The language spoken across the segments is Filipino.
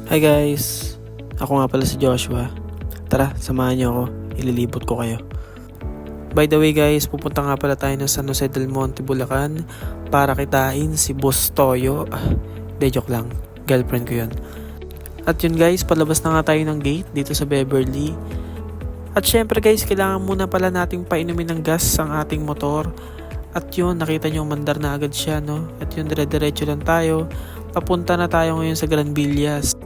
Hi guys! Ako nga pala si Joshua. Tara, samahan niyo ako. Ililibot ko kayo. By the way guys, pupunta nga pala tayo ng San Jose del Monte, Bulacan para kitain si Boss Toyo. De joke lang. Girlfriend ko yun. At yun guys, palabas na nga tayo ng gate dito sa Beverly. At syempre guys, kailangan muna pala nating painumin ng gas ang ating motor. At yun, nakita nyo, mandar na agad siya, no? At yun, dire-diretso lang tayo. Papunta na tayo ngayon sa Gran Villas.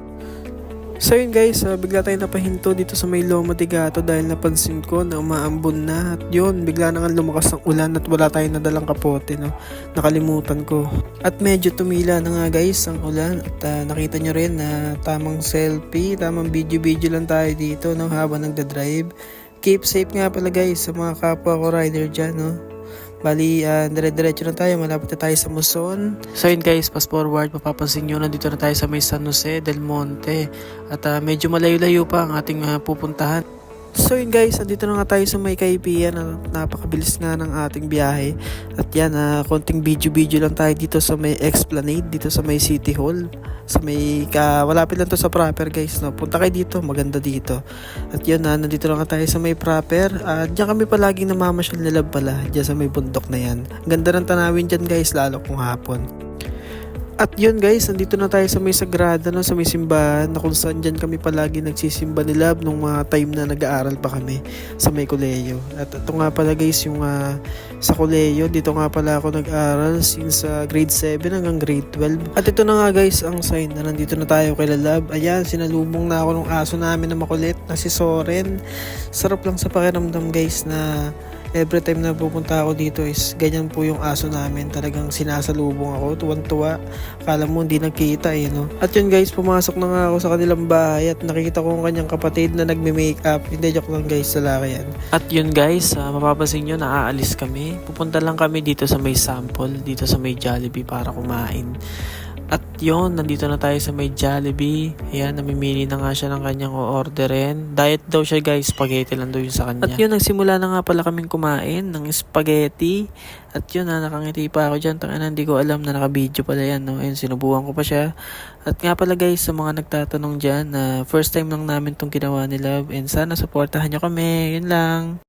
So yun guys, bigla tayong napahinto dito sa may Loma de Gato dahil napansin ko na umaambon na. At yun, bigla na nga lumakas ng ulan at wala tayong nadalang kapote, no? Nakalimutan ko. At medyo tumila na nga guys ang ulan. At nakita nyo rin na tamang selfie, tamang video-video lang tayo dito, no? Habang nagda-drive. Keep safe nga pala guys sa mga kapwa ko rider dyan, no? Bali, dire-diretso na tayo, malapit na tayo sa Muson. So yun guys, fast forward, mapapansin nyo, nandito na tayo sa may San Jose del Monte. At medyo malayo-layo pa ang ating pupuntahan. So yun guys, nandito na nga tayo sa may Kaipian. Napakabilis nga ng ating biyahe. At yan, konting video-video lang tayo dito sa may Esplanade, dito sa may City Hall. Sa may, malapit lang to sa proper guys, no? Punta kayo dito, maganda dito. At yun, nandito na nga tayo sa may proper. Diyan kami palaging namamasyal nila pala, diyan sa may bundok na yan. Ganda ng tanawin dyan guys, lalo kung hapon. At yun guys, nandito na tayo sa may Sagrada, no, sa may simbahan na kung saan dyan kami palagi nagsisimba ni Love nung mga time na nag-aaral pa kami sa may Colegio. At ito nga pala guys yung sa Colegio, dito nga pala ako nag-aaral since grade 7 hanggang grade 12. At ito na nga guys ang sign na nandito na tayo kay Love. Ayan, sinalubong na ako ng aso namin na makulit na si Soren. Sarap lang sa pakiramdam guys na every time na pupunta ako dito is ganyan po yung aso namin. Talagang sinasalubong ako, tuwan-tuwa. Akala mo hindi nagkita no? At yun guys, pumasok na nga ako sa kanilang bahay at nakikita ko ang kanyang kapatid na nagme-makeup. Hindi, joke lang guys, lalaki yan. At yun guys, mapapansin nyo, naaalis kami. Pupunta lang kami dito sa may Sample, dito sa may Jollibee para kumain. At yun, nandito na tayo sa may Jollibee. Ayan, namimili na nga siya ng kanyang o-orderin. Diet daw siya guys, spaghetti lang daw yun sa kanya. At yun, nagsimula na nga pala kaming kumain ng spaghetti. At yun, nakangiti pa ako dyan. Tangan, hindi ko alam na naka-video pala yan, no? Ayun, sinubukan ko pa siya. At nga pala guys, sa mga nagtatanong dyan, first time lang namin tong ginawa ni Love. And sana supportahan nyo kami. Yun lang.